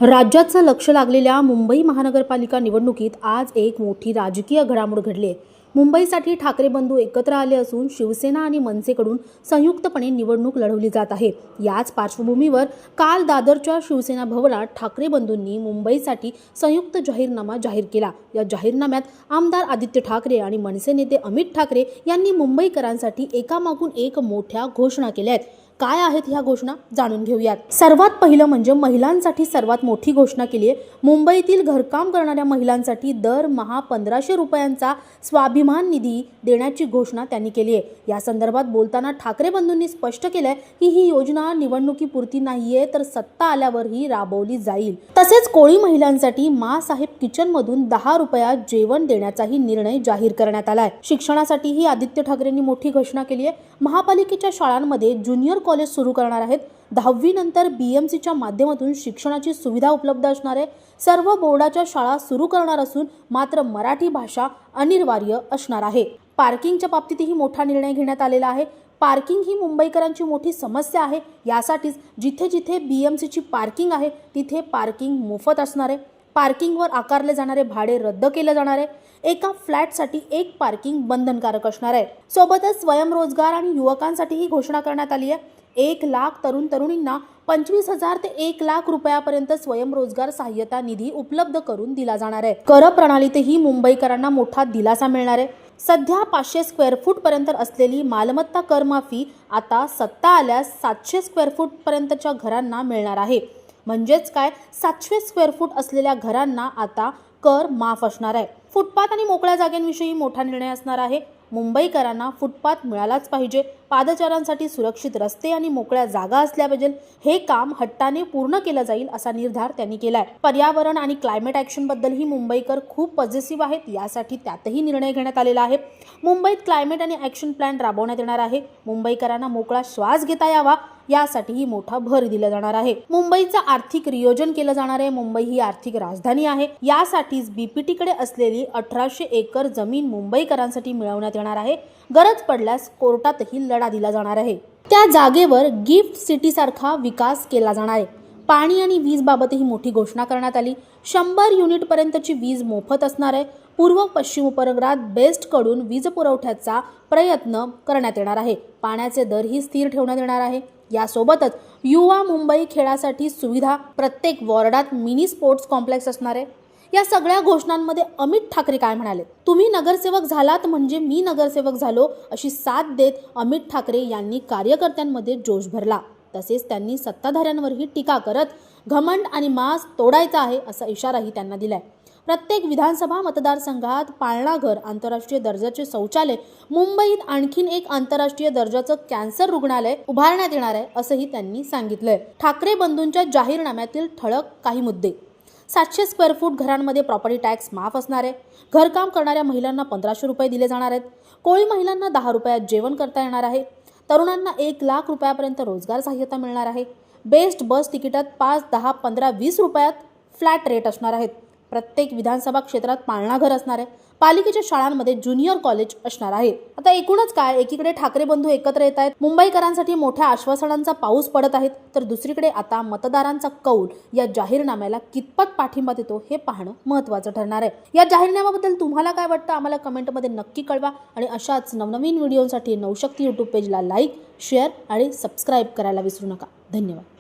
राज्याचं लक्ष लागलेल्या मुंबई महानगरपालिका निवडणुकीत आज एक मोठी राजकीय घडामोड घडली आहे। मुंबईसाठी ठाकरे बंधू एकत्र आले असून शिवसेना आणि मनसेकडून संयुक्तपणे निवडणूक लढवली जात आहे। याच पार्श्वभूमीवर काल दादरच्या शिवसेना भवनात ठाकरे बंधूंनी मुंबईसाठी संयुक्त जाहीरनामा जाहीर केला। या जाहीरनाम्यात आमदार आदित्य ठाकरे आणि मनसे नेते अमित ठाकरे यांनी मुंबईकरांसाठी एकामागून एक मोठ्या घोषणा केल्या आहेत। काय आहेत ह्या घोषणा जाणून घेऊयात। सर्वात पहिलं म्हणजे महिलांसाठी सर्वात मोठी घोषणा केली आहे। मुंबईतील घरकाम करणाऱ्या महिलांसाठी दरमहा 1500 रुपयांचा स्वाभिमान निधी देण्याची घोषणा त्यांनी केली आहे। या संदर्भात बोलताना ठाकरे बंधूंनी स्पष्ट केलंय की ही योजना निवडणुकीपुरती नाहीये, तर सत्ता आल्यावरही राबवली जाईल। तसेच कोळी महिलांसाठी माँ साहेब किचन मधून 10 रुपयात जेवण देण्याचाही निर्णय जाहीर करण्यात आलाय। शिक्षणासाठीही आदित्य ठाकरेंनी मोठी घोषणा केली आहे। महापालिकेच्या शाळांमध्ये ज्युनियर कॉलेज सुरू करणार आहेत। 10वी नंतर BMCच्या माध्यमातून शिक्षणाची सुविधा उपलब्ध असणार आहे। सर्व बोर्डाच्या शाळा सुरू करणार असून मात्र मराठी भाषा अनिवार्य असणार आहे। पार्किंगच्या बाबतीतही मोठा निर्णय घेण्यात आलेला आहे। पार्किंग ही मुंबईकरांची मोठी समस्या आहे। यासाठीच जिथे जिथे BMCची पार्किंग आहे तिथे पार्किंग मोफत असणार आहे। पार्किंगवर आकारले जाणारे भाडे रद्द केले जाणार आहे। एका फ्लॅटसाठी एक पार्किंग बंधनकारक असणार आहे। सोबतच स्वयंरोजगार आणि युवकांसाठीही घोषणा करण्यात आली आहे। 1 लाख तरुण तरुणींना 25,000 ते 1 लाख रुपयापर्यंत स्वयंरोजगार सहाय्यता निधी उपलब्ध करून दिला जाणार आहे। कर प्रणालीतही मुंबईकरांना मोठा दिलासा मिळणार आहे। सध्या 500 स्क्वेअर फूट पर्यंत असलेली मालमत्ता कर माफी आता सत्ता आल्यास 700 स्क्वेअर फूट पर्यंतच्या घरांना मिळणार आहे। म्हणजेच काय, 700 स्क्वेअर फूट असलेल्या घरांना आता कर माफ असणार आहे। फुटपाथ आणि मोकळ्या जागांविषयी मोठा निर्णय असणार आहे। मुंबईकरांना फुटपाथ मिळालाच पाहिजे। पादचाऱ्यांसाठी सुरक्षित रस्ते आणि मोकळ्या जागा असल्या पाहिजे। हे काम हट्टाने पूर्ण केलं जाईल असा निर्धार त्यांनी केलाय। पर्यावरण आणि क्लायमेट ऍक्शन बद्दलही मुंबईकर खूप पॉझिटिव्ह आहेत। यासाठी त्यातही निर्णय घेण्यात आलेला आहे। मुंबईत क्लायमेट आणि ऍक्शन प्लॅन राबवण्यात येणार आहे। मुंबईकरांना मोकळा श्वास घेता यावा यासाठीही मोठा भर दिला जाणार आहे। मुंबईचं आर्थिक नियोजन केलं जाणार आहे। मुंबई ही आर्थिक राजधानी आहे। यासाठीच BPT कडे असलेली 1800 एकर जमीन मुंबईकरांसाठी मिळवण्यात येणार आहे। गरज पडल्यास कोर्टातही लढा दिला जाणार आहे। त्या जागेवर गिफ्ट सिटी सारखा विकास केला जाणार आहे। पाणी आणि वीज बाबतही मोठी घोषणा करण्यात आली। 100 युनिट पर्यंतची वीज मोफत असणार आहे। पूर्व पश्चिम उपनगरात बेस्ट कडून वीज पुरवठ्याचा प्रयत्न करण्यात येणार आहे। पाण्याचे दरही स्थिर ठेवण्यात येणार आहे। यासोबतच युवा मुंबई खेळासाठी सुविधा, प्रत्येक वॉर्डात मिनी स्पोर्ट्स कॉम्प्लेक्स असणार आहे। या सगळ्या घोषणांमध्ये अमित ठाकरे काय म्हणाले, तुम्ही नगरसेवक झालात म्हणजे मी नगरसेवक झालो अशी साथ देत अमित ठाकरे यांनी कार्यकर्त्यांमध्ये जोश भरला। तसेच त्यांनी सत्ताधाऱ्यांवरही टीका करत घमंड आणि मास तोडायचा आहे असा इशाराही त्यांना दिलाय। प्रत्येक विधानसभा मतदारसंघात पाळणाघर, आंतरराष्ट्रीय दर्जाचे शौचालय, मुंबईत आणखीन एक आंतरराष्ट्रीय दर्जाचं कॅन्सर रुग्णालय उभारण्यात येणार आहे असंही त्यांनी सांगितलंय। ठाकरे बंधूंच्या जाहीरनाम्यातील ठळक काही मुद्दे: 700 स्क्वेअर फूट घरांमध्ये प्रॉपर्टी टॅक्स माफ असणार आहे। घरकाम करणाऱ्या महिलांना 1500 रुपये दिले जाणार आहेत। कोळी महिलांना 10 रुपयात जेवण करता येणार आहे। तरुणांना 1 लाख रुपयापर्यंत रोजगार सहाय्यता मिळणार आहे। बेस्ट बस तिकिटात 5, 10, 15, 20 रुपयात फ्लॅट रेट असणार आहेत। प्रत्येक विधानसभा क्षेत्रात पाळणाघर असणार आहे। पालिकेच्या शाळांमध्ये ज्युनियर कॉलेज असणार आहे। आता एकूणच काय, एकीकडे ठाकरे बंधू एकत्र येत आहेत, मुंबईकरांसाठी मोठ्या आश्वासनांचा पाऊस पडत आहेत, तर दुसरीकडे आता मतदारांचा कौल या जाहीरनाम्याला कितपत पाठिंबा देतो हे पाहणं महत्त्वाचं ठरणार आहे। या जाहीरनाम्याबद्दल तुम्हाला काय वाटतं आम्हाला कमेंटमध्ये नक्की कळवा आणि अशाच नवनवीन व्हिडिओसाठी नवशक्ती YouTube पेजला लाईक, शेअर आणि सबस्क्राईब करायला विसरू नका। धन्यवाद।